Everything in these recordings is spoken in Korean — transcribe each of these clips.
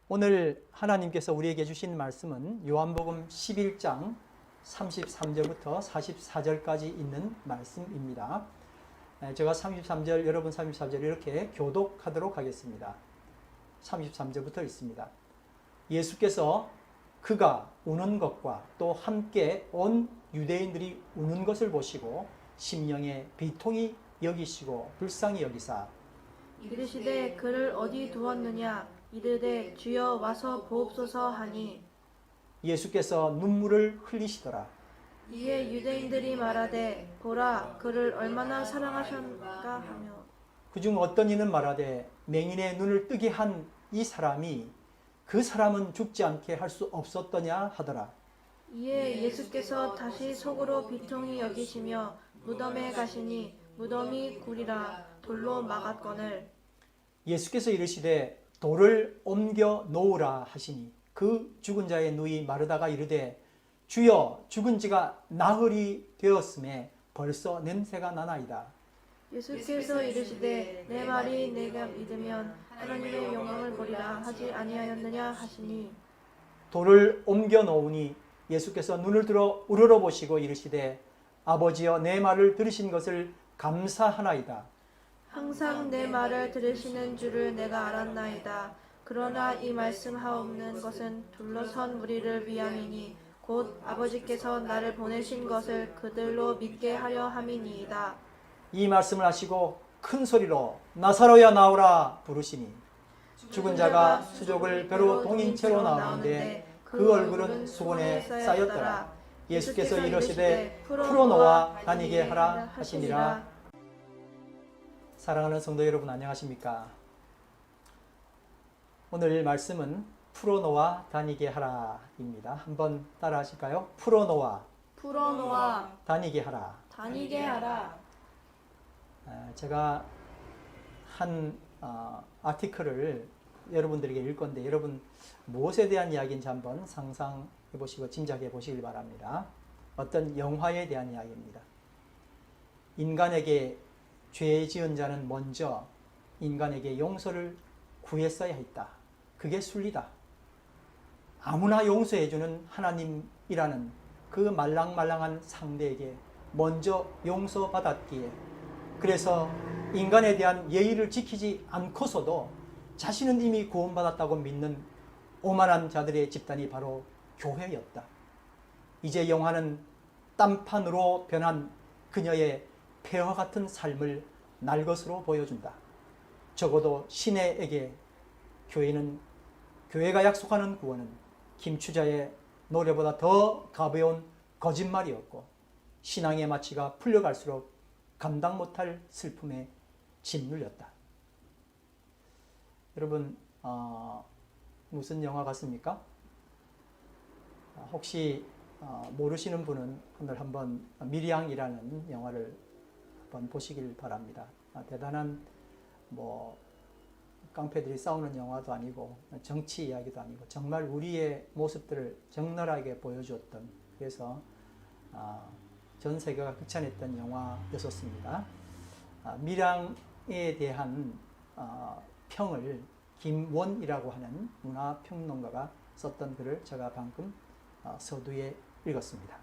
오늘 하나님께서 우리에게 주신 말씀은 요한복음 11장 33절부터 44절까지 있는 말씀입니다. 제가 33절, 여러분 34절 이렇게 교독하도록 하겠습니다. 33절부터 있습니다. 예수께서 그가 우는 것과 또 함께 온 유대인들이 우는 것을 보시고 심령에 비통히 여기시고 불쌍히 여기사 이르시되 그를 어디 두었느냐 이르되 주여 와서 보옵소서 하니 예수께서 눈물을 흘리시더라. 이에 유대인들이 말하되 보라 그를 얼마나 사랑하셨는가 하며 그중 어떤 이는 말하되 맹인의 눈을 뜨게 한 이 사람이 그 사람은 죽지 않게 할 수 없었더냐 하더라. 이에 예수께서 다시 속으로 비통히 여기시며 무덤에 가시니 무덤이 구리라 돌로 막았거늘 예수께서 이르시되 돌을 옮겨 놓으라 하시니 그 죽은 자의 누이 마르다가 이르되 주여 죽은 지가 나흘이 되었음에 벌써 냄새가 나나이다. 예수께서 이르시되 내 말이 내가 믿으면 하나님의 영광을 보리라 하지 아니하였느냐 하시니 돌을 옮겨 놓으니 예수께서 눈을 들어 우러러보시고 이르시되 아버지여 내 말을 들으신 것을 감사하나이다. 항상 내 말을 들으시는 줄을 내가 알았나이다. 그러나 이 말씀하옵는 것은 둘러선 무리를 위함이니 곧 아버지께서 나를 보내신 것을 그들로 믿게 하려 함이니이다. 이 말씀을 하시고 큰 소리로 나사로야 나오라 부르시니 죽은 자가 수족을 배로 동인 채로 나오는데 그 얼굴은 수건에 쌓였더라. 예수께서 이르시되 풀어놓아 다니게 하라 하시니라. 사랑하는 성도 여러분 안녕하십니까? 오늘 말씀은 풀어놓아 다니게 하라입니다. 한번 따라 하실까요? 풀어놓아 다니게 하라. 다니게 하라. 제가 한 아티클을 여러분들에게 읽을 건데 여러분 무엇에 대한 이야기인지 한번 상상해 보시고 짐작해 보시길 바랍니다. 어떤 영화에 대한 이야기입니다. 인간에게 죄 지은 자는 먼저 인간에게 용서를 구했어야 했다. 그게 순리다. 아무나 용서해주는 하나님이라는 그 말랑말랑한 상대에게 먼저 용서받았기에 그래서 인간에 대한 예의를 지키지 않고서도 자신은 이미 구원받았다고 믿는 오만한 자들의 집단이 바로 교회였다. 이제 영화는 딴판으로 변한 그녀의 폐허 같은 삶을 날 것으로 보여준다. 적어도 시내에게 교회가 약속하는 구원은 김추자의 노래보다 더 가벼운 거짓말이었고 신앙의 마취가 풀려갈수록 감당 못할 슬픔에 짓눌렸다. 여러분 무슨 영화 같습니까? 혹시 모르시는 분은 오늘 한번 미량이라는 영화를 한번 보시길 바랍니다. 대단한 깡패들이 싸우는 영화도 아니고 정치 이야기도 아니고 정말 우리의 모습들을 적나라하게 보여주었던 그래서 전 세계가 극찬했던 영화였었습니다. 미량에 대한 평을 김원이라고 하는 문화평론가가 썼던 글을 제가 방금 서두에 읽었습니다.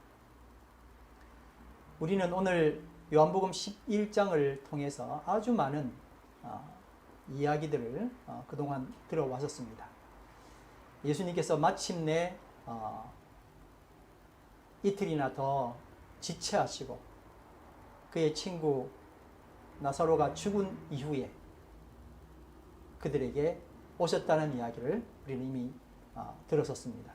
우리는 오늘 요한복음 11장을 통해서 아주 많은 이야기들을 그동안 들어왔었습니다. 예수님께서 마침내 이틀이나 더 지체하시고 그의 친구 나사로가 죽은 이후에 그들에게 오셨다는 이야기를 우리는 이미 들었었습니다.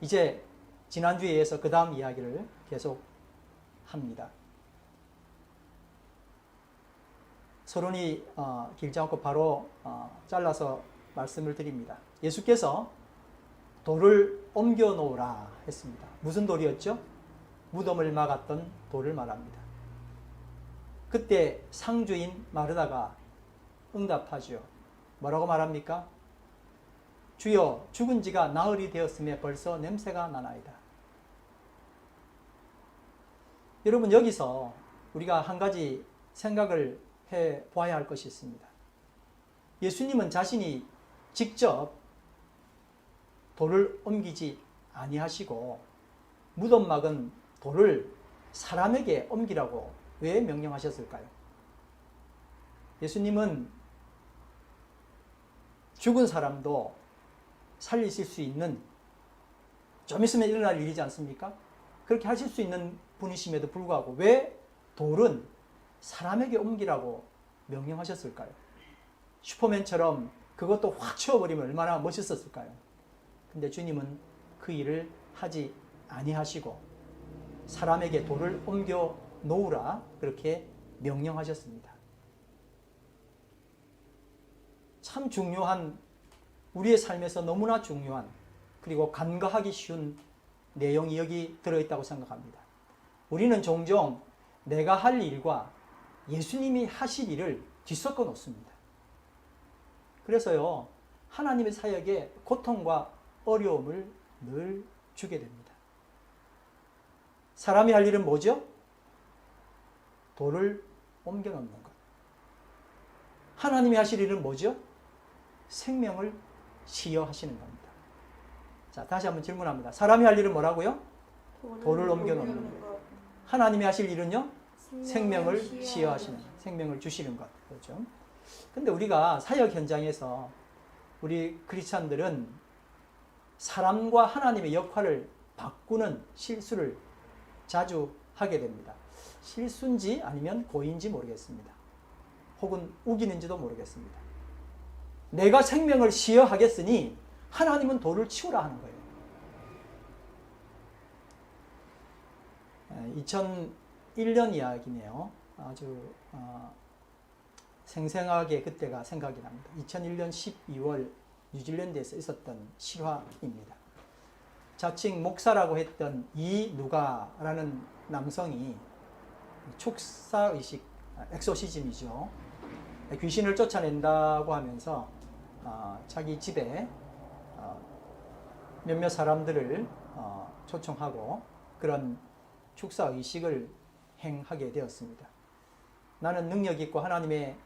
이제 지난주에 이어서 그 다음 이야기를 계속 합니다. 서론이 길지 않고 바로 잘라서 말씀을 드립니다. 예수께서 돌을 옮겨 놓으라 했습니다. 무슨 돌이었죠? 무덤을 막았던 돌을 말합니다. 그때 상주인 마르다가 응답하죠. 뭐라고 말합니까? 주여 죽은 지가 나흘이 되었음에 벌써 냄새가 나나이다. 여러분 여기서 우리가 한 가지 생각을 해 보아야 할 것이 있습니다. 예수님은 자신이 직접 돌을 옮기지 아니하시고 무덤막은 돌을 사람에게 옮기라고 왜 명령하셨을까요? 예수님은 죽은 사람도 살리실 수 있는, 좀 있으면 일어날 일이지 않습니까? 그렇게 하실 수 있는 분이심에도 불구하고 왜 돌은 사람에게 옮기라고 명령하셨을까요? 슈퍼맨처럼 그것도 확 치워버리면 얼마나 멋있었을까요? 근데 주님은 그 일을 하지 아니하시고 사람에게 돌을 옮겨 놓으라 그렇게 명령하셨습니다. 참 중요한, 우리의 삶에서 너무나 중요한, 그리고 간과하기 쉬운 내용이 여기 들어있다고 생각합니다. 우리는 종종 내가 할 일과 예수님이 하실 일을 뒤섞어 놓습니다. 그래서요, 하나님의 사역에 고통과 어려움을 늘 주게 됩니다. 사람이 할 일은 뭐죠? 돌을 옮겨 놓는 것. 하나님이 하실 일은 뭐죠? 생명을 시여하시는 겁니다. 자, 다시 한번 질문합니다. 사람이 할 일은 뭐라고요? 돌을 옮겨 놓는 것. 하나님이 하실 일은요? 생명을 시여하시는, 생명을 주시는 것. 그렇죠? 근데 우리가 사역 현장에서 우리 크리스찬들은 사람과 하나님의 역할을 바꾸는 실수를 자주 하게 됩니다. 실수인지 아니면 고의인지 모르겠습니다. 혹은 우기는지도 모르겠습니다. 내가 생명을 시여하겠으니 하나님은 돌을 치우라 하는 거예요. 2001년 이야기네요. 아주 생생하게 그때가 생각이 납니다. 2001년 12월 뉴질랜드에서 있었던 실화입니다. 자칭 목사라고 했던 이누가라는 남성이 축사의식, 엑소시즘이죠. 귀신을 쫓아낸다고 하면서 자기 집에 몇몇 사람들을 초청하고 그런 축사의식을 행하게 되었습니다. 나는 능력 있고 하나님의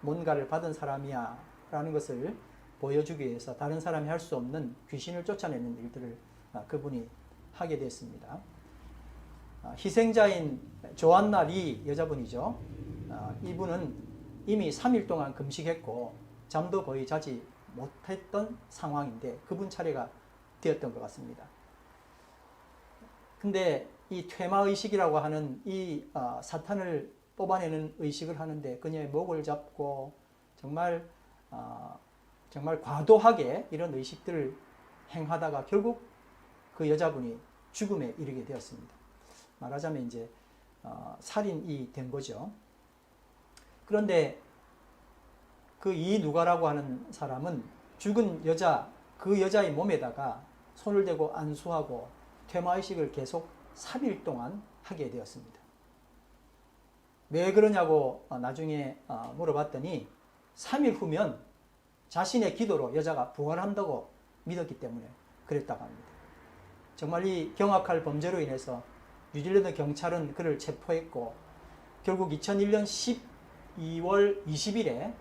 뭔가를 받은 사람이야 라는 것을 보여주기 위해서 다른 사람이 할 수 없는 귀신을 쫓아내는 일들을 그분이 하게 됐습니다. 희생자인 조안나 리 여자분이죠. 이분은 이미 3일 동안 금식했고 잠도 거의 자지 못했던 상황인데 그분 차례가 되었던 것 같습니다. 근데 이 퇴마의식이라고 하는 이 사탄을 뽑아내는 의식을 하는데 그녀의 목을 잡고 정말 과도하게 이런 의식들을 행하다가 결국 그 여자분이 죽음에 이르게 되었습니다. 말하자면 이제 살인이 된 거죠. 그런데 그 이누가라고 하는 사람은 죽은 여자, 그 여자의 몸에다가 손을 대고 안수하고 퇴마의식을 계속 3일 동안 하게 되었습니다. 왜 그러냐고 나중에 물어봤더니 3일 후면 자신의 기도로 여자가 부활한다고 믿었기 때문에 그랬다고 합니다. 정말 이 경악할 범죄로 인해서 뉴질랜드 경찰은 그를 체포했고 결국 2001년 12월 20일에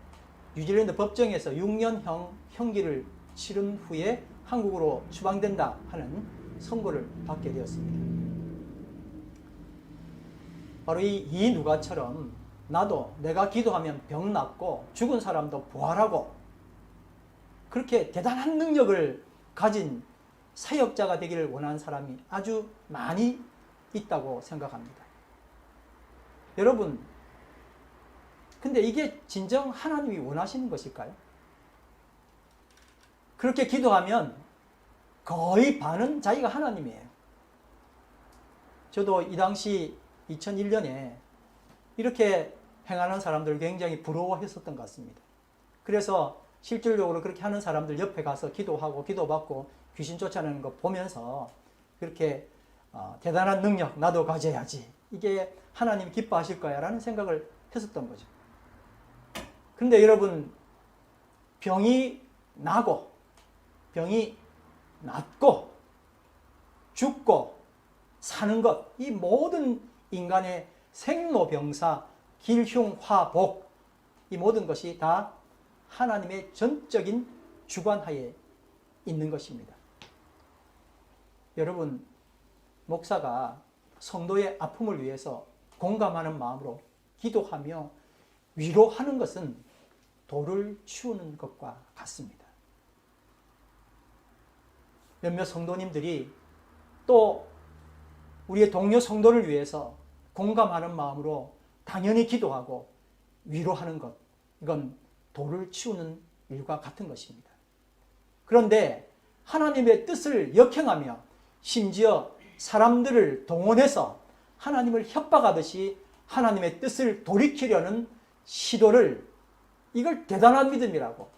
뉴질랜드 법정에서 6년형 형기를 치른 후에 한국으로 추방된다 하는 선고를 받게 되었습니다. 바로 이 누가처럼 나도 내가 기도하면 병 낫고 죽은 사람도 부활하고 그렇게 대단한 능력을 가진 사역자가 되기를 원하는 사람이 아주 많이 있다고 생각합니다. 여러분, 근데 이게 진정 하나님이 원하시는 것일까요? 그렇게 기도하면 거의 반은 자기가 하나님이에요. 저도 이 당시 2001년에 이렇게 행하는 사람들을 굉장히 부러워했었던 것 같습니다. 그래서 실질적으로 그렇게 하는 사람들 옆에 가서 기도하고 기도받고 귀신 쫓아내는 거 보면서 그렇게 대단한 능력 나도 가져야지. 이게 하나님 기뻐하실 거야 라는 생각을 했었던 거죠. 그런데 여러분, 병이 나고 병이 낫고 죽고 사는 것, 이 모든 인간의 생로병사, 길흉화복, 이 모든 것이 다 하나님의 전적인 주관하에 있는 것입니다. 여러분, 목사가 성도의 아픔을 위해서 공감하는 마음으로 기도하며 위로하는 것은 돌을 치우는 것과 같습니다. 몇몇 성도님들이 또 우리의 동료 성도를 위해서 공감하는 마음으로 당연히 기도하고 위로하는 것, 이건 돌을 치우는 일과 같은 것입니다. 그런데 하나님의 뜻을 역행하며 심지어 사람들을 동원해서 하나님을 협박하듯이 하나님의 뜻을 돌이키려는 시도를, 이걸 대단한 믿음이라고,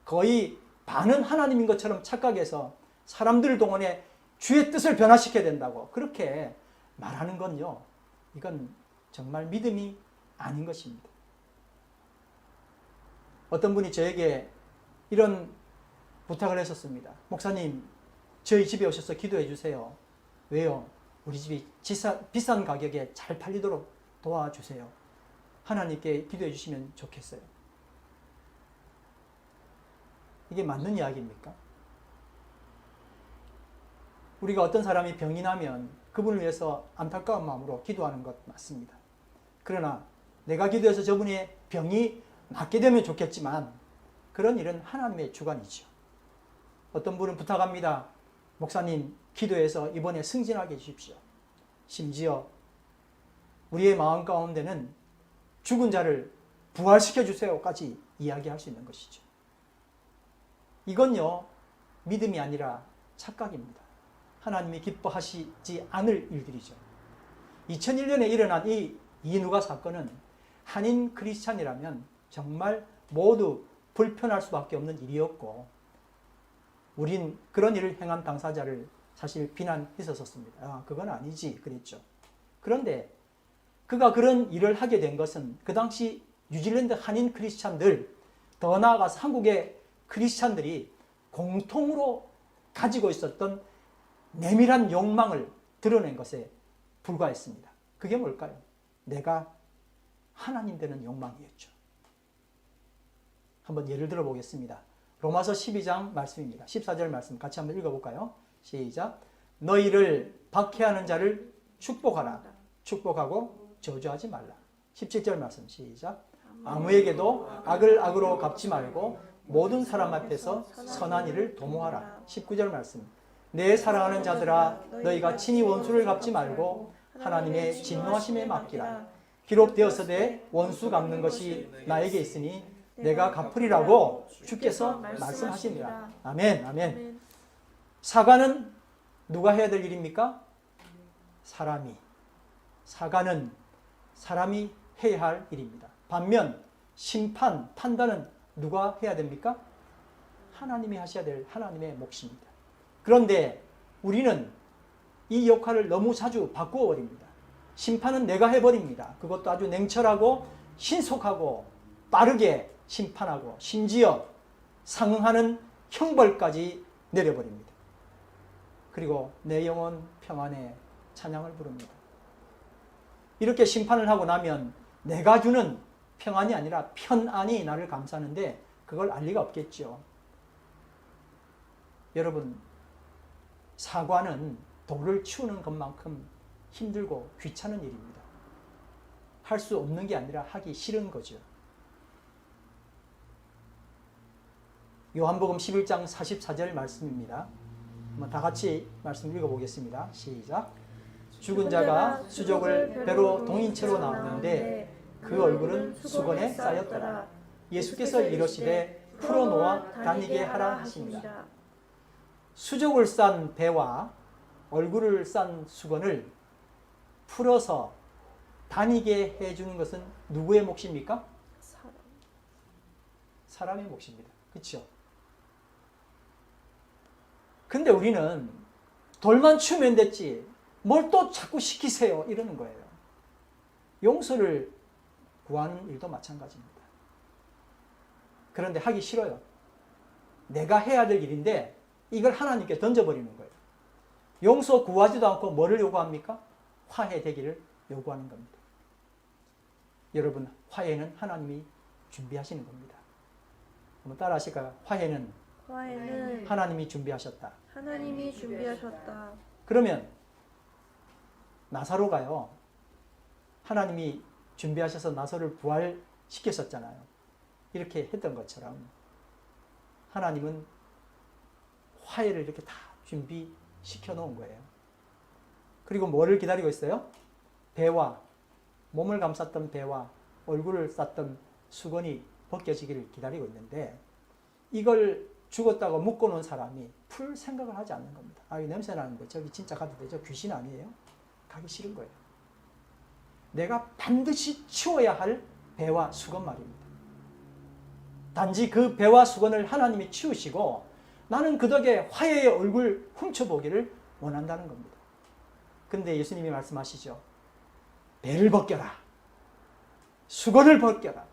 거의 반은 하나님인 것처럼 착각해서 사람들을 동원해 주의 뜻을 변화시켜야 된다고 그렇게 말하는 건요, 이건 정말 믿음이 아닌 것입니다. 어떤 분이 저에게 이런 부탁을 했었습니다. 목사님, 저희 집에 오셔서 기도해 주세요. 왜요? 우리 집이 비싼 가격에 잘 팔리도록 도와주세요. 하나님께 기도해 주시면 좋겠어요. 이게 맞는 이야기입니까? 우리가 어떤 사람이 병이 나면 그분을 위해서 안타까운 마음으로 기도하는 것 맞습니다. 그러나 내가 기도해서 저분의 병이 낫게 되면 좋겠지만 그런 일은 하나님의 주관이죠. 어떤 분은 부탁합니다. 목사님, 기도해서 이번에 승진하게 해주십시오. 심지어 우리의 마음 가운데는 죽은 자를 부활시켜 주세요까지 이야기할 수 있는 것이죠. 이건요, 믿음이 아니라 착각입니다. 하나님이 기뻐하시지 않을 일들이죠. 2001년에 일어난 이 이누가 사건은 한인 크리스찬이라면 정말 모두 불편할 수밖에 없는 일이었고, 우린 그런 일을 행한 당사자를 사실 비난했었습니다. 아, 그건 아니지 그랬죠. 그런데 그가 그런 일을 하게 된 것은 그 당시 뉴질랜드 한인 크리스찬들, 더 나아가서 한국의 크리스찬들이 공통으로 가지고 있었던 내밀한 욕망을 드러낸 것에 불과했습니다. 그게 뭘까요? 내가 하나님 되는 욕망이었죠. 한번 예를 들어 보겠습니다. 로마서 12장 말씀입니다. 14절 말씀 같이 한번 읽어볼까요? 시작. 너희를 박해하는 자를 축복하라. 축복하고 저주하지 말라. 17절 말씀 시작. 아무에게도 악을 악으로 갚지 말고 모든 사람 앞에서 선한 일을 도모하라. 19절 말씀. 내 사랑하는 자들아, 너희가 친히 원수를 갚지 말고 하나님의 진노하심에 맡기라. 기록되었으되 원수 갚는 것이 나에게 있으니 내가 갚으리라고 주께서 말씀하십니다. 아멘, 아멘. 사과는 누가 해야 될 일입니까? 사람이. 사과는 사람이 해야 할 일입니다. 반면 심판, 판단은 누가 해야 됩니까? 하나님이 하셔야 될 하나님의 몫입니다. 그런데 우리는 이 역할을 너무 자주 바꾸어 버립니다. 심판은 내가 해버립니다. 그것도 아주 냉철하고 신속하고 빠르게 심판하고 심지어 상응하는 형벌까지 내려버립니다. 그리고 내 영혼 평안에 찬양을 부릅니다. 이렇게 심판을 하고 나면 내가 주는 평안이 아니라 편안이 나를 감싸는데 그걸 알 리가 없겠죠. 여러분, 사과는 돌을 치우는 것만큼 힘들고 귀찮은 일입니다. 할 수 없는 게 아니라 하기 싫은 거죠. 요한복음 11장 44절 말씀입니다. 한번 다 같이 말씀 읽어보겠습니다. 시작. 죽은 자가 수족을 배로 동인채로 나오는데 그 얼굴은 수건에 쌓였더라. 예수께서 이르시되 풀어놓아 다니게 하라 하십니다. 수족을 싼 배와 얼굴을 싼 수건을 풀어서 다니게 해주는 것은 누구의 몫입니까? 사람의 몫입니다. 그렇죠? 근데 우리는 돌만 치우면 됐지 뭘 또 자꾸 시키세요 이러는 거예요. 용서를 구하는 일도 마찬가지입니다. 그런데 하기 싫어요. 내가 해야 될 일인데 이걸 하나님께 던져버리는 거예요. 용서 구하지도 않고 뭐를 요구합니까? 화해되기를 요구하는 겁니다. 여러분, 화해는 하나님이 준비하시는 겁니다. 한번 따라 하실까요? 화해는 화해는 하나님이 준비하셨다. 하나님이 준비하셨다. 그러면 나사로가요, 하나님이 준비하셔서 나사로를 부활시켰었잖아요. 이렇게 했던 것처럼 하나님은 화해를 이렇게 다 준비시켜 놓은 거예요. 그리고 뭐를 기다리고 있어요? 배와, 몸을 감쌌던 배와 얼굴을 쌌던 수건이 벗겨지기를 기다리고 있는데, 이걸 죽었다고 묶어놓은 사람이 풀 생각을 하지 않는 겁니다. 아, 이 냄새 나는데 저기 진짜 가도 되죠? 귀신 아니에요? 가기 싫은 거예요. 내가 반드시 치워야 할 배와 수건 말입니다. 단지 그 배와 수건을 하나님이 치우시고 나는 그 덕에 화해의 얼굴 훔쳐보기를 원한다는 겁니다. 근데 예수님이 말씀하시죠. 배를 벗겨라. 수건을 벗겨라.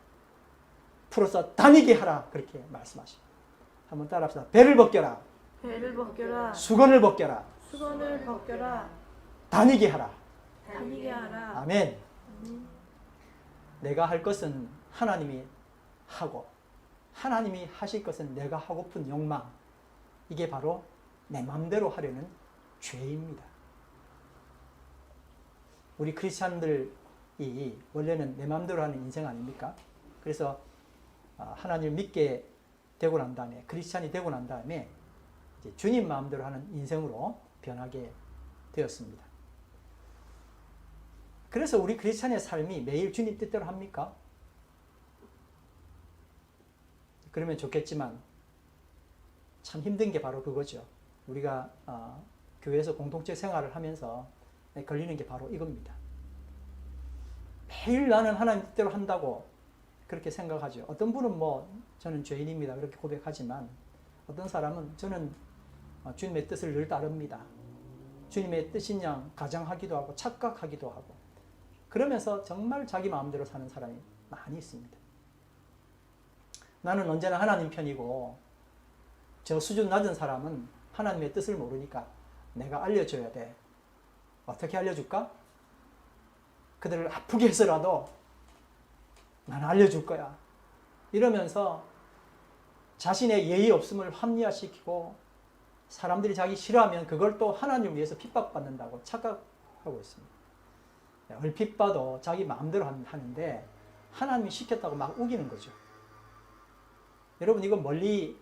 풀어서 다니게 하라. 그렇게 말씀하십니다. 한번 따라합시다. 배를 벗겨라. 배를 벗겨라. 수건을 벗겨라. 수건을 벗겨라. 다니게 하라. 다니게 하라. 아멘. 내가 할 것은 하나님이 하고 하나님이 하실 것은 내가 하고픈 욕망, 이게 바로 내 마음대로 하려는 죄입니다. 우리 크리스찬들이 원래는 내 마음대로 하는 인생 아닙니까? 그래서 하나님을 믿게 되고 난 다음에, 크리스찬이 되고 난 다음에 이제 주님 마음대로 하는 인생으로 변하게 되었습니다. 그래서 우리 크리스찬의 삶이 매일 주님 뜻대로 합니까? 그러면 좋겠지만 참 힘든 게 바로 그거죠. 우리가 교회에서 공동체 생활을 하면서 걸리는 게 바로 이겁니다. 매일 나는 하나님 뜻대로 한다고 그렇게 생각하죠. 어떤 분은 저는 죄인입니다 그렇게 고백하지만, 어떤 사람은 저는 주님의 뜻을 늘 따릅니다. 주님의 뜻인 양 가장하기도 하고 착각하기도 하고, 그러면서 정말 자기 마음대로 사는 사람이 많이 있습니다. 나는 언제나 하나님 편이고, 저 수준 낮은 사람은 하나님의 뜻을 모르니까 내가 알려줘야 돼. 어떻게 알려줄까? 그들을 아프게 해서라도 나는 알려줄 거야. 이러면서 자신의 예의 없음을 합리화시키고, 사람들이 자기 싫어하면 그걸 또 하나님을 위해서 핍박받는다고 착각하고 있습니다. 얼핏 봐도 자기 마음대로 하는데 하나님이 시켰다고 막 우기는 거죠. 여러분, 이건 멀리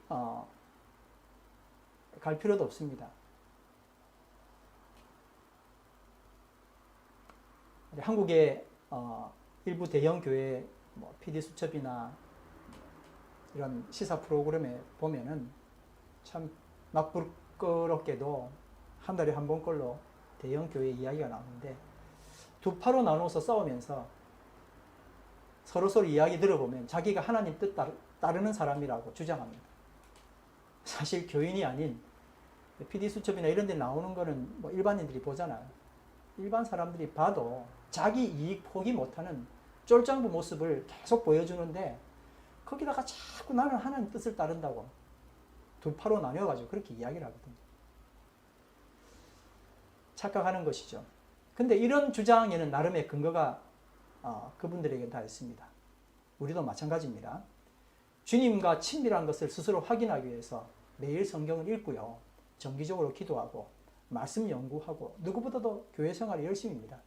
갈 필요도 없습니다. 한국의 일부 대형 교회 PD 수첩이나 이런 시사 프로그램에 보면은 참 막 부끄럽게도 한 달에 한 번꼴로 대형 교회 이야기가 나오는데, 두 파로 나눠서 싸우면서 서로 이야기 들어보면 자기가 하나님 뜻 따르는 사람이라고 주장합니다. 사실 교인이 아닌 PD 수첩이나 이런 데 나오는 거는 일반인들이 보잖아요. 일반 사람들이 봐도 자기 이익 포기 못하는 쫄장부 모습을 계속 보여주는데, 거기다가 자꾸 나는 하나님 뜻을 따른다고 두 파로 나뉘어가지고 그렇게 이야기를 하거든요. 착각하는 것이죠. 근데 이런 주장에는 나름의 근거가 그분들에게 다 있습니다. 우리도 마찬가지입니다. 주님과 친밀한 것을 스스로 확인하기 위해서 매일 성경을 읽고요, 정기적으로 기도하고 말씀 연구하고, 누구보다도 교회 생활이 열심입니다.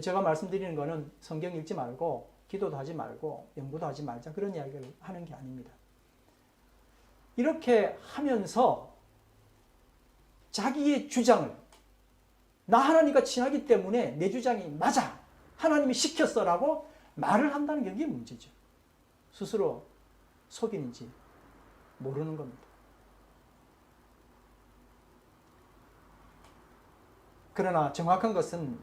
제가 말씀드리는 거는 성경 읽지 말고 기도도 하지 말고 연구도 하지 말자, 그런 이야기를 하는 게 아닙니다. 이렇게 하면서 자기의 주장을, 나 하나님과 친하기 때문에 내 주장이 맞아, 하나님이 시켰어라고 말을 한다는 게 이게 문제죠. 스스로 속이는지 모르는 겁니다. 그러나 정확한 것은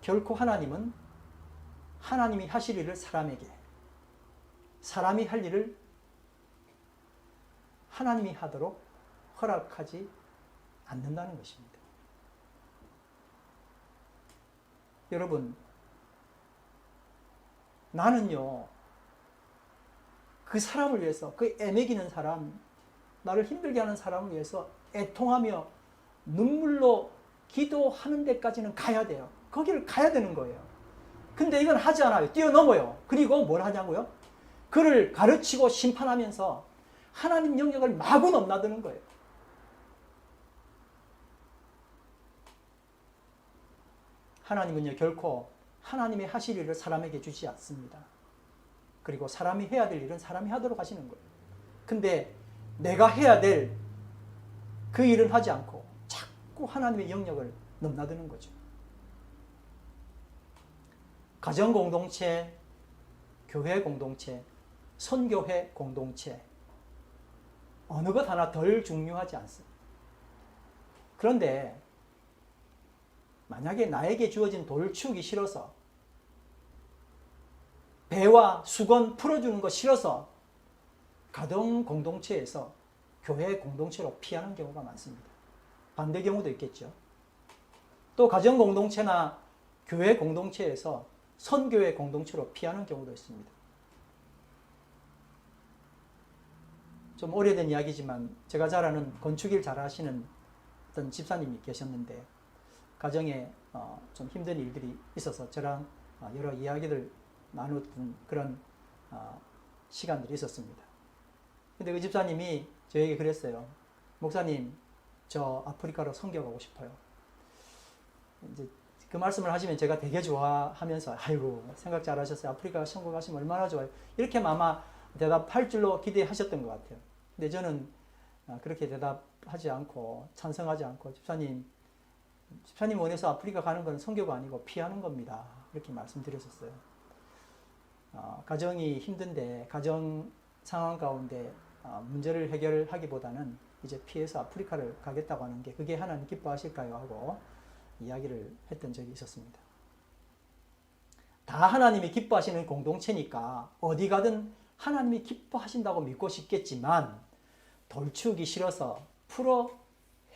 결코 하나님은 하나님이 하실 일을 사람에게, 사람이 할 일을 하나님이 하도록 허락하지 않는다는 것입니다. 여러분, 나는요, 그 사람을 위해서, 그 애매기는 사람, 나를 힘들게 하는 사람을 위해서 애통하며 눈물로 기도하는 데까지는 가야 돼요. 거기를 가야 되는 거예요. 근데 이건 하지 않아요. 뛰어넘어요. 그리고 뭘 하냐고요? 그를 가르치고 심판하면서 하나님 영역을 마구 넘나드는 거예요. 하나님은요 결코 하나님의 하실 일을 사람에게 주지 않습니다. 그리고 사람이 해야 될 일은 사람이 하도록 하시는 거예요. 근데 내가 해야 될 그 일은 하지 않고 자꾸 하나님의 영역을 넘나드는 거죠. 가정 공동체, 교회 공동체, 선교회 공동체, 어느 것 하나 덜 중요하지 않습니다. 그런데 만약에 나에게 주어진 돌을 치우기 싫어서, 배와 수건 풀어주는 거 싫어서 가정 공동체에서 교회 공동체로 피하는 경우가 많습니다. 반대 경우도 있겠죠. 또 가정 공동체나 교회 공동체에서 선교회 공동체로 피하는 경우도 있습니다. 좀 오래된 이야기지만 제가 잘 아는 건축일 잘 하시는 어떤 집사님이 계셨는데 가정에 좀 힘든 일들이 있어서 저랑 여러 이야기를 나눴던 그런 시간들이 있었습니다. 근데 그 집사님이 저에게 그랬어요. 목사님, 저 아프리카로 선교 가고 싶어요. 이제 그 말씀을 하시면 제가 되게 좋아하면서 아이고 생각 잘하셨어요. 아프리카 선교 가시면 얼마나 좋아요. 이렇게 아마 대답할 줄로 기대하셨던 것 같아요. 근데 저는 그렇게 대답하지 않고 찬성하지 않고 집사님 원해서 아프리카 가는 건 선교가 아니고 피하는 겁니다. 이렇게 말씀드렸었어요. 가정이 힘든데 가정 상황 가운데 문제를 해결하기보다는 이제 피해서 아프리카를 가겠다고 하는 게 그게 하나님 기뻐하실까요? 하고 이야기를 했던 적이 있었습니다. 다 하나님이 기뻐하시는 공동체니까 어디 가든 하나님이 기뻐하신다고 믿고 싶겠지만 돌치우기 싫어서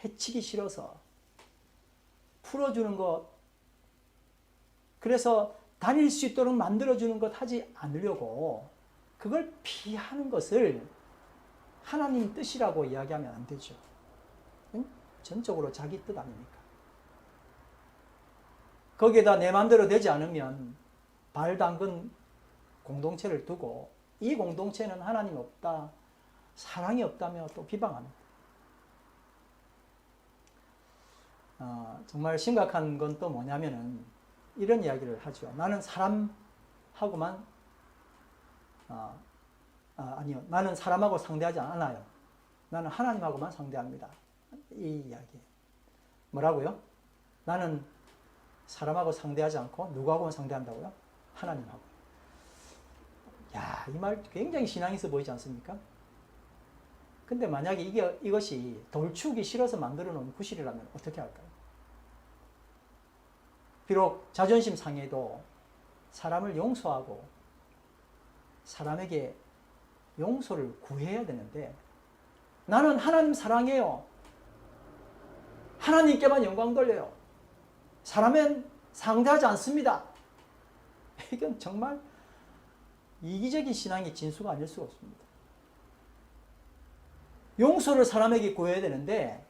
해치기 싫어서 풀어주는 것, 그래서 다닐 수 있도록 만들어주는 것 하지 않으려고 그걸 피하는 것을 하나님 뜻이라고 이야기하면 안 되죠. 응? 전적으로 자기 뜻 아닙니까? 거기에다 내 마음대로 되지 않으면 발 담근 공동체를 두고 이 공동체는 하나님 없다, 사랑이 없다며 또 비방합니다. 정말 심각한 건 또 뭐냐면은 이런 이야기를 하죠. 나는 사람하고만 아니요. 나는 사람하고 상대하지 않아요. 나는 하나님하고만 상대합니다. 이 이야기예요. 뭐라고요? 나는 사람하고 상대하지 않고 누구하고만 상대한다고요? 하나님하고. 야, 이 말 굉장히 신앙 있어 보이지 않습니까? 근데 만약에 이것이 돌치우기 싫어서 만들어 놓은 구실이라면 어떻게 할까요? 비록 자존심 상해도 사람을 용서하고 사람에게 용서를 구해야 되는데 나는 하나님 사랑해요. 하나님께만 영광 돌려요. 사람은 상대하지 않습니다. 이건 정말 이기적인 신앙의 진수가 아닐 수가 없습니다. 용서를 사람에게 구해야 되는데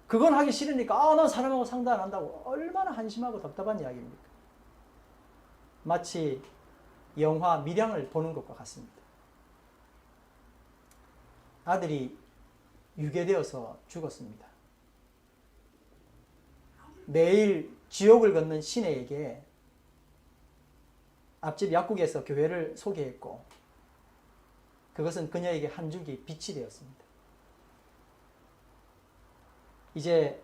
그건 하기 싫으니까 난 사람하고 상대 안 한다고 얼마나 한심하고 답답한 이야기입니까? 마치 영화 밀양을 보는 것과 같습니다. 아들이 유괴되어서 죽었습니다. 매일 지옥을 걷는 시내에게 앞집 약국에서 교회를 소개했고 그것은 그녀에게 한 줄기 빛이 되었습니다. 이제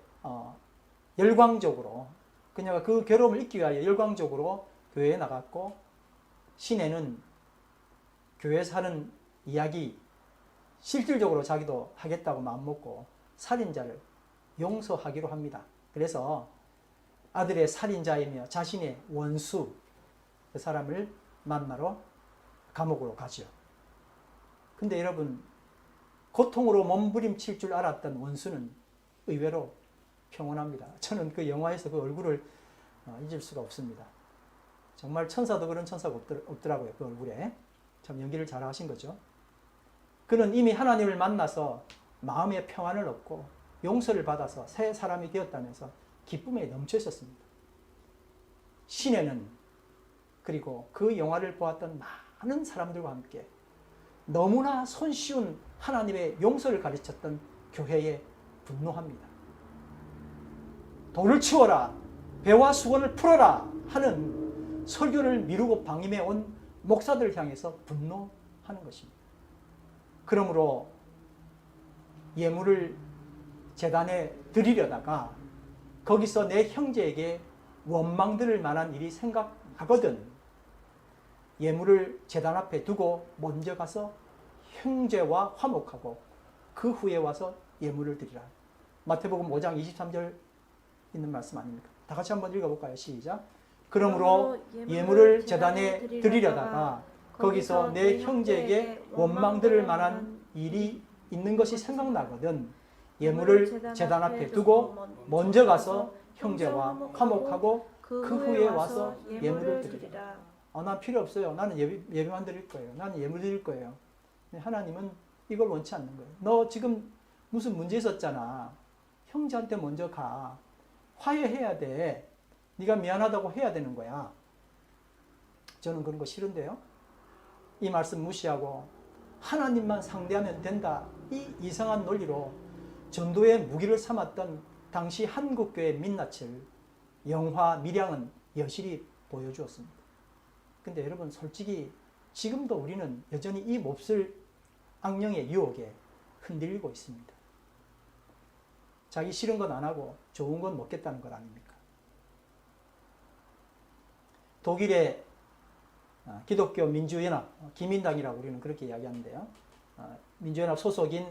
열광적으로 그녀가 그 괴로움을 잊기 위하여 열광적으로 교회에 나갔고 시내는 교회에서 하는 이야기 실질적으로 자기도 하겠다고 마음먹고 살인자를 용서하기로 합니다. 그래서 아들의 살인자이며 자신의 원수 그 사람을 만나러 감옥으로 가죠. 근데 여러분 고통으로 몸부림칠 줄 알았던 원수는 의외로 평온합니다. 저는 그 영화에서 그 얼굴을 잊을 수가 없습니다. 정말 천사도 그런 천사가 없더라고요. 그 얼굴에. 참 연기를 잘 하신 거죠. 그는 이미 하나님을 만나서 마음의 평안을 얻고 용서를 받아서 새 사람이 되었다면서 기쁨에 넘쳐 있었습니다. 시내는 그리고 그 영화를 보았던 많은 사람들과 함께 너무나 손쉬운 하나님의 용서를 가르쳤던 교회에 분노합니다. 돌을 치워라. 배와 수건을 풀어라 하는 설교를 미루고 방임해 온 목사들을 향해서 분노하는 것입니다. 그러므로 예물을 제단에 드리려다가 거기서 내 형제에게 원망 들을 만한 일이 생각하거든 예물을 제단 앞에 두고 먼저 가서 형제와 화목하고 그 후에 와서 예물을 드리라. 마태복음 5장 23절 있는 말씀 아닙니까? 다 같이 한번 읽어볼까요? 시작. 그러므로 예물을 제단에 드리려다가 거기서 내 형제에게 원망 들을 만한 일이 있는 것이 생각나거든 예물을 제단 앞에 두고 먼저 가서 형제와 화목하고 그 후에 와서 예물을 드리라. 난 필요 없어요. 나는 예배만 드릴 거예요. 나는 예물 드릴 거예요. 하나님은 이걸 원치 않는 거예요. 너 지금 무슨 문제 있었잖아. 형제한테 먼저 가. 화해해야 돼. 네가 미안하다고 해야 되는 거야. 저는 그런 거 싫은데요. 이 말씀 무시하고 하나님만 상대하면 된다. 이 이상한 논리로 전도의 무기를 삼았던 당시 한국교회 민낯을 영화 밀양은 여실히 보여주었습니다. 근데 여러분 솔직히 지금도 우리는 여전히 이 몹쓸 악령의 유혹에 흔들리고 있습니다. 자기 싫은 건 안 하고 좋은 건 먹겠다는 것 아닙니까? 독일의 기독교 민주연합, 기민당이라고 우리는 그렇게 이야기하는데요. 민주연합 소속인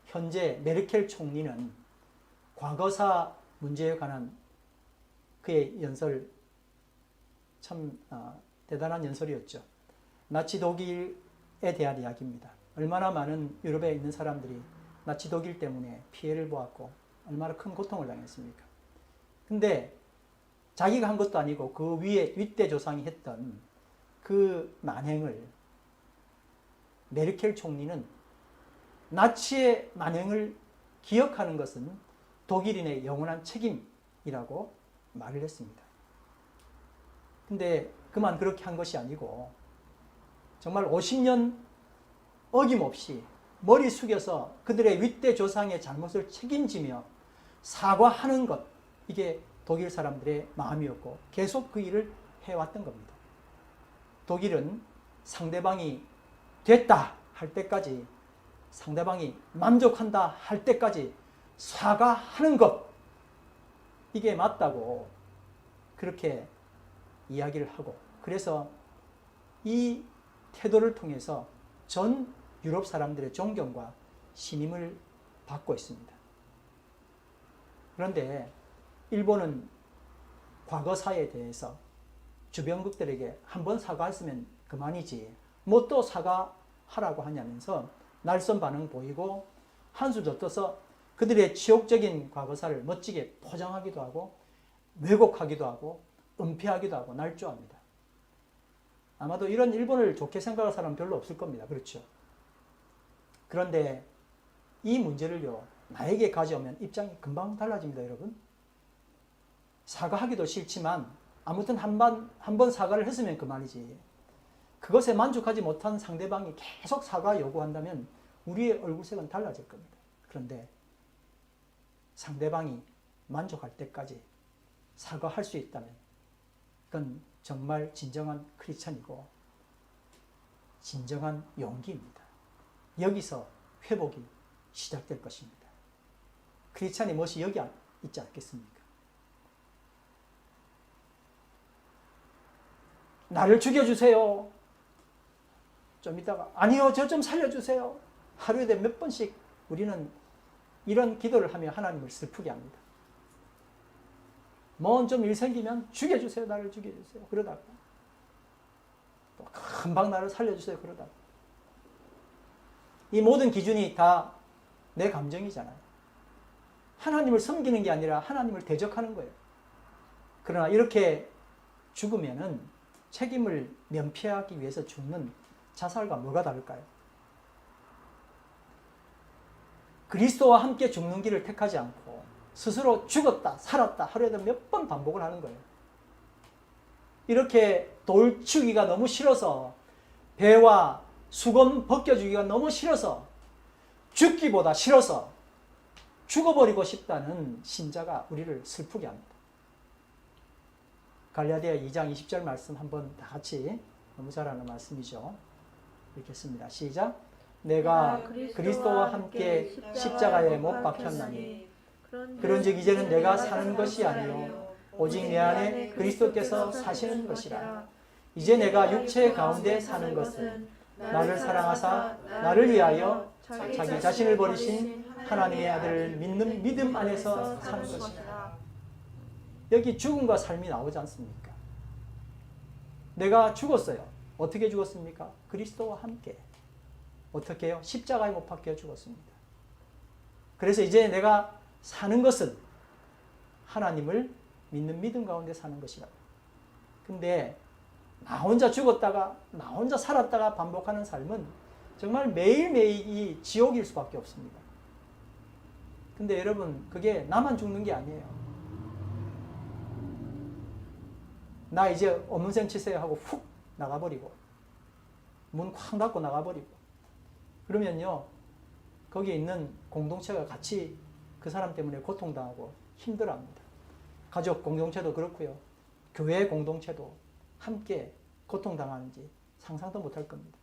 현재 메르켈 총리는 과거사 문제에 관한 그의 연설 참 대단한 연설이었죠. 나치 독일에 대한 이야기입니다. 얼마나 많은 유럽에 있는 사람들이 나치 독일 때문에 피해를 보았고 얼마나 큰 고통을 당했습니까? 근데 자기가 한 것도 아니고 그 위에 윗대 조상이 했던 그 만행을 메르켈 총리는 나치의 만행을 기억하는 것은 독일인의 영원한 책임이라고 말을 했습니다. 근데 그만 그렇게 한 것이 아니고 정말 50년 어김없이 머리 숙여서 그들의 윗대 조상의 잘못을 책임지며 사과하는 것, 이게 독일 사람들의 마음이었고 계속 그 일을 해왔던 겁니다. 독일은 상대방이 됐다 할 때까지, 상대방이 만족한다 할 때까지 사과하는 것, 이게 맞다고 그렇게 이야기를 하고, 그래서 이 태도를 통해서 전 유럽 사람들의 존경과 신임을 받고 있습니다. 그런데 일본은 과거사에 대해서 주변국들에게 한번 사과했으면 그만이지 뭐 또 사과하라고 하냐면서 날선 반응 보이고 한수 더 떠서 그들의 치욕적인 과거사를 멋지게 포장하기도 하고 왜곡하기도 하고 은폐하기도 하고 날조합니다. 아마도 이런 일본을 좋게 생각할 사람은 별로 없을 겁니다. 그렇죠? 그런데 이 문제를요, 나에게 가져오면 입장이 금방 달라집니다, 여러분. 사과하기도 싫지만 아무튼 한 번 사과를 했으면 그만이지. 그것에 만족하지 못한 상대방이 계속 사과 요구한다면 우리의 얼굴색은 달라질 겁니다. 그런데 상대방이 만족할 때까지 사과할 수 있다면 그건 정말 진정한 크리스찬이고 진정한 용기입니다. 여기서 회복이 시작될 것입니다. 크리스찬의 멋이 여기 있지 않겠습니까? 나를 죽여주세요. 좀 이따가 아니요, 저 좀 살려주세요. 하루에 몇 번씩 우리는 이런 기도를 하며 하나님을 슬프게 합니다. 뭔 좀 일 생기면 죽여주세요. 나를 죽여주세요. 그러다가 또 금방 나를 살려주세요. 그러다가 이 모든 기준이 다 내 감정이잖아요. 하나님을 섬기는 게 아니라 하나님을 대적하는 거예요. 그러나 이렇게 죽으면은 책임을 면피하기 위해서 죽는 자살과 뭐가 다를까요? 그리스도와 함께 죽는 길을 택하지 않고 스스로 죽었다, 살았다 하루에도 몇 번 반복을 하는 거예요. 이렇게 돌치기가 너무 싫어서, 배와 수건 벗겨주기가 너무 싫어서, 죽기보다 싫어서 죽어버리고 싶다는 신자가 우리를 슬프게 합니다. 갈라디아 2장 20절 말씀 한번 다 같이 너무 잘 아는 말씀이죠. 읽겠습니다. 시작. 내가 그리스도와 함께 십자가에 못 박혔나니 그런즉 이제는 내가 사는 것이 아니요 오직 내 안에 그리스도께서 사시는 것이라. 이제 내가 육체 가운데 사는 것은 나를 사랑하사 나를 위하여 자기 자신을 버리신 하나님의 아들을 믿는 믿음 안에서 사는 것이다. 여기 죽음과 삶이 나오지 않습니까? 내가 죽었어요. 어떻게 죽었습니까? 그리스도와 함께. 어떻게 해요? 십자가에 못 박혀 죽었습니다. 그래서 이제 내가 사는 것은 하나님을 믿는 믿음 가운데 사는 것이라. 근데 나 혼자 죽었다가 나 혼자 살았다가 반복하는 삶은 정말 매일매일이 지옥일 수밖에 없습니다. 근데 여러분, 그게 나만 죽는 게 아니에요. 나 이제 없는 셈 치세요 하고 훅 나가버리고 문 쾅 닫고 나가버리고 그러면요, 거기에 있는 공동체가 같이 그 사람 때문에 고통당하고 힘들어합니다. 가족 공동체도 그렇고요, 교회 공동체도 함께 고통당하는지 상상도 못할 겁니다.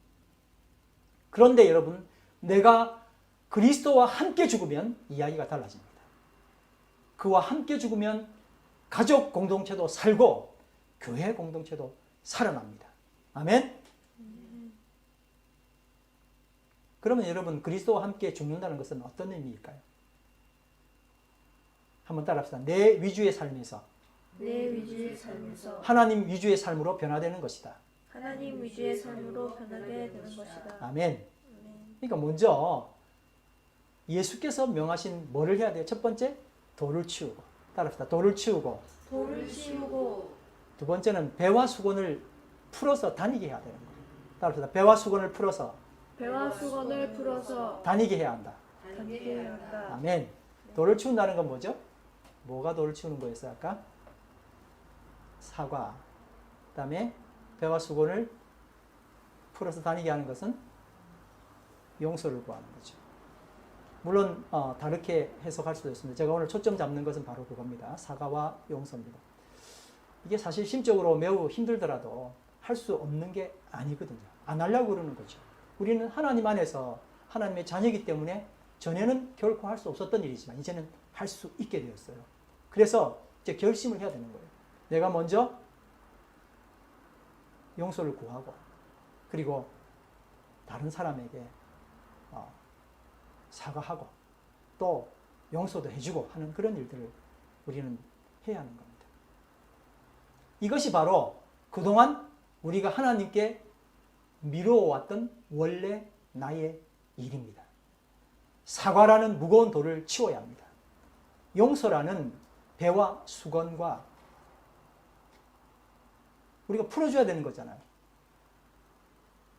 그런데 여러분, 내가 그리스도와 함께 죽으면 이야기가 달라집니다. 그와 함께 죽으면 가족 공동체도 살고 교회 공동체도 살아납니다. 아멘? 그러면 여러분, 그리스도와 함께 죽는다는 것은 어떤 의미일까요? 한번 따라합시다. 내 위주의 삶에서 내 위주의 삶에서 하나님 위주의 삶으로 변화되는 것이다. 하나님 위주의 삶으로 변하게 되는 것이다. 아멘. 그러니까 먼저 예수께서 명하신 뭐를 해야 돼요? 첫 번째, 돌을 치우고. 따라합시다. 돌을 치우고. 돌을 치우고. 두 번째는 배와 수건을 풀어서 다니게 해야 되는 거예요. 따라합시다. 배와 수건을 풀어서. 배와 수건을 풀어서 다니게 해야 한다. 다니게 해야 한다. 아멘. 돌을 치운다는 건 뭐죠? 뭐가 돌을 치우는 거였어요, 아까? 사과. 그 다음에 배와 수건을 풀어서 다니게 하는 것은 용서를 구하는 거죠. 물론 다르게 해석할 수도 있습니다. 제가 오늘 초점 잡는 것은 바로 그겁니다. 사과와 용서입니다. 이게 사실 심적으로 매우 힘들더라도 할 수 없는 게 아니거든요. 안 하려고 그러는 거죠. 우리는 하나님 안에서 하나님의 자녀이기 때문에 전에는 결코 할 수 없었던 일이지만 이제는 할 수 있게 되었어요. 그래서 이제 결심을 해야 되는 거예요. 내가 먼저 용서를 구하고 그리고 다른 사람에게 사과하고 또 용서도 해주고 하는 그런 일들을 우리는 해야 하는 겁니다. 이것이 바로 그동안 우리가 하나님께 미루어왔던 원래 나의 일입니다. 사과라는 무거운 돌을 치워야 합니다. 용서라는 배와 수건과 우리가 풀어줘야 되는 거잖아요.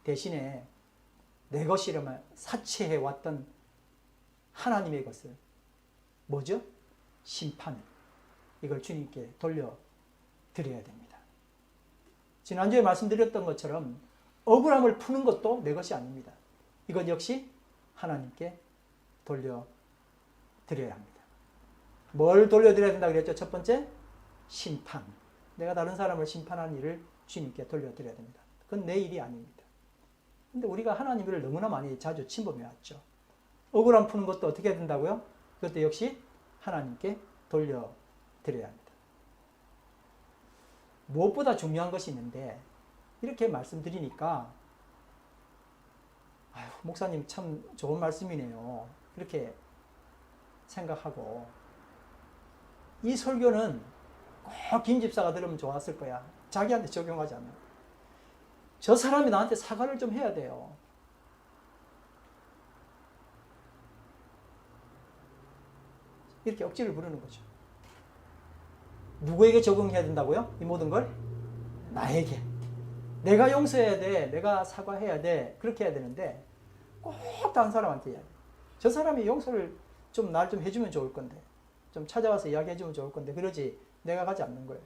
대신에 내 것이라면 사치해왔던 하나님의 것을 뭐죠? 심판. 이걸 주님께 돌려드려야 됩니다. 지난주에 말씀드렸던 것처럼 억울함을 푸는 것도 내 것이 아닙니다. 이것 역시 하나님께 돌려드려야 합니다. 뭘 돌려드려야 된다고 그랬죠? 첫 번째, 심판. 내가 다른 사람을 심판하는 일을 주님께 돌려드려야 됩니다. 그건 내 일이 아닙니다. 근데 우리가 하나님을 너무나 많이 자주 침범해왔죠. 억울함 푸는 것도 어떻게 해야 된다고요? 그것도 역시 하나님께 돌려드려야 합니다. 무엇보다 중요한 것이 있는데 이렇게 말씀드리니까 아유, 목사님 참 좋은 말씀이네요. 그렇게 생각하고 이 설교는 꼭 김 집사가 들으면 좋았을 거야. 자기한테 적용하자면. 저 사람이 나한테 사과를 좀 해야 돼요. 이렇게 억지를 부르는 거죠. 누구에게 적용해야 된다고요? 이 모든 걸? 나에게. 내가 용서해야 돼. 내가 사과해야 돼. 그렇게 해야 되는데 꼭 다른 사람한테 해야 돼. 저 사람이 용서를 좀 날 좀 해주면 좋을 건데 좀 찾아와서 이야기해주면 좋을 건데 그러지 내가 가지 않는 거예요.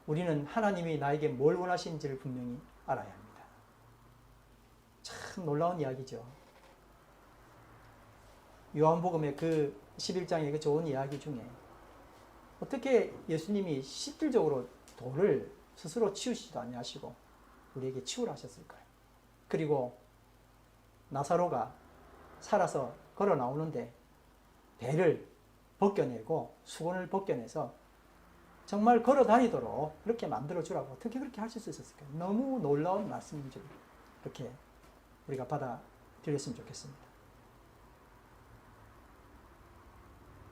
우리는 하나님이 나에게 뭘 원하시는지를 분명히 알아야 합니다. 참 놀라운 이야기죠. 요한복음의 그 11장의 그 좋은 이야기 중에 어떻게 예수님이 실질적으로 돌을 스스로 치우시지도 아니하시고 우리에게 치우라 하셨을까요? 그리고 나사로가 살아서 걸어 나오는데 배를 벗겨내고 수건을 벗겨내서 정말 걸어 다니도록 그렇게 만들어 주라고 어떻게 그렇게 하실 수 있었을까요? 너무 놀라운 말씀인 줄 이렇게 우리가 받아들였으면 좋겠습니다.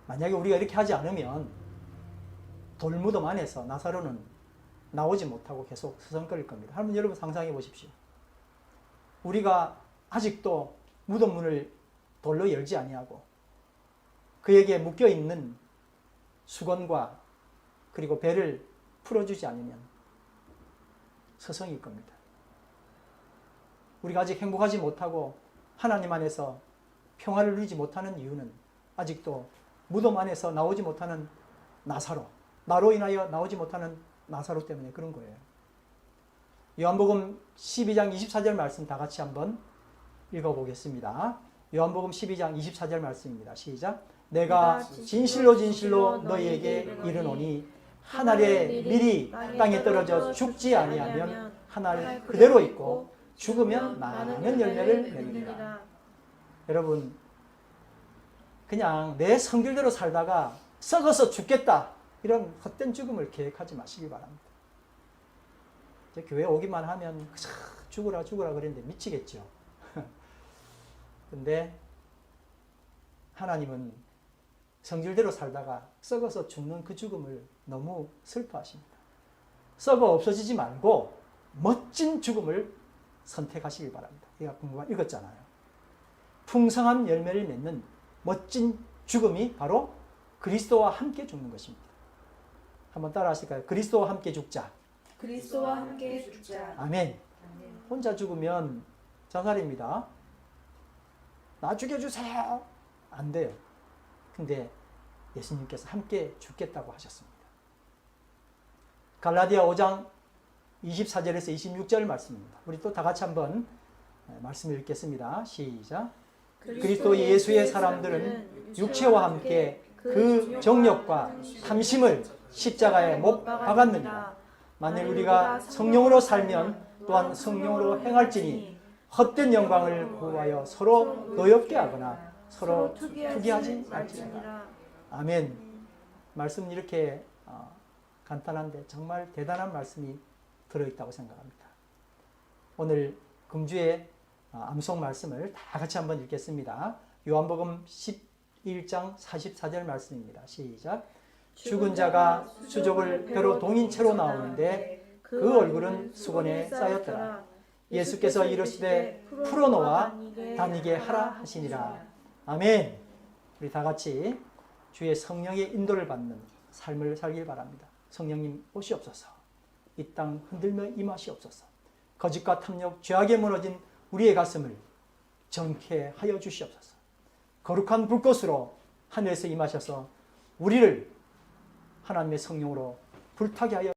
만약에 우리가 이렇게 하지 않으면 돌무덤 안에서 나사로는 나오지 못하고 계속 서성거릴 겁니다. 한번 여러분 상상해 보십시오. 우리가 아직도 무덤 문을 돌로 열지 아니하고 그에게 묶여있는 수건과 그리고 배를 풀어주지 않으면 서성일 겁니다. 우리가 아직 행복하지 못하고 하나님 안에서 평화를 누리지 못하는 이유는 아직도 무덤 안에서 나오지 못하는 나사로, 나로 인하여 나오지 못하는 나사로 때문에 그런 거예요. 요한복음 12장 24절 말씀 다 같이 한번 읽어보겠습니다. 요한복음 12장 24절 말씀입니다. 시작. 내가 진실로 진실로 너희에게 이르노니 한 알의 밀이 땅에 떨어져 죽지 아니하면 한 알 그대로 있고 죽으면 많은 열매를 맺느니라. 여러분, 그냥 내 성질대로 살다가 썩어서 죽겠다 이런 헛된 죽음을 계획하지 마시기 바랍니다. 이제 교회 오기만 하면 죽으라 그랬는데 미치겠죠. 근데 하나님은 성질대로 살다가 썩어서 죽는 그 죽음을 너무 슬퍼하십니다. 썩어 없어지지 말고 멋진 죽음을 선택하시길 바랍니다. 제가 공부가 읽었잖아요. 풍성한 열매를 맺는 멋진 죽음이 바로 그리스도와 함께 죽는 것입니다. 한번 따라 하실까요? 그리스도와 함께 죽자. 그리스도와 함께 죽자. 아멘. 혼자 죽으면 자살입니다. 나 죽여주세요. 안 돼요. 근데 예수님께서 함께 죽겠다고 하셨습니다. 갈라디아 5장 24절에서 26절 말씀입니다. 우리 또 다 같이 한번 말씀을 읽겠습니다. 시작. 그리스도 예수의 사람들은 육체와 함께 그 정욕과 탐심을 십자가에 못 박았느니라. 만일 우리가 성령으로 살면 또한 성령으로 행할지니 헛된 영광을 구하여 서로 노엽게 하거나 서로 투기하지 말지니라. 아멘. 말씀 이렇게 간단한데 정말 대단한 말씀이 들어있다고 생각합니다. 오늘 금주의 암송 말씀을 다 같이 한번 읽겠습니다. 요한복음 11장 44절 말씀입니다. 시작. 죽은 자가 수족을 벼로 동인 채로 나오는데 그 얼굴은 수건에 쌓였더라. 예수께서 이르시되 풀어놓아 다니게 하라 하시니라. 아멘. 우리 다 같이 주의 성령의 인도를 받는 삶을 살길 바랍니다. 성령님 오시옵소서. 이 땅 흔들며 임하시옵소서. 거짓과 탐욕, 죄악에 무너진 우리의 가슴을 정케 하여 주시옵소서. 거룩한 불꽃으로 하늘에서 임하셔서 우리를 하나님의 성령으로 불타게 하여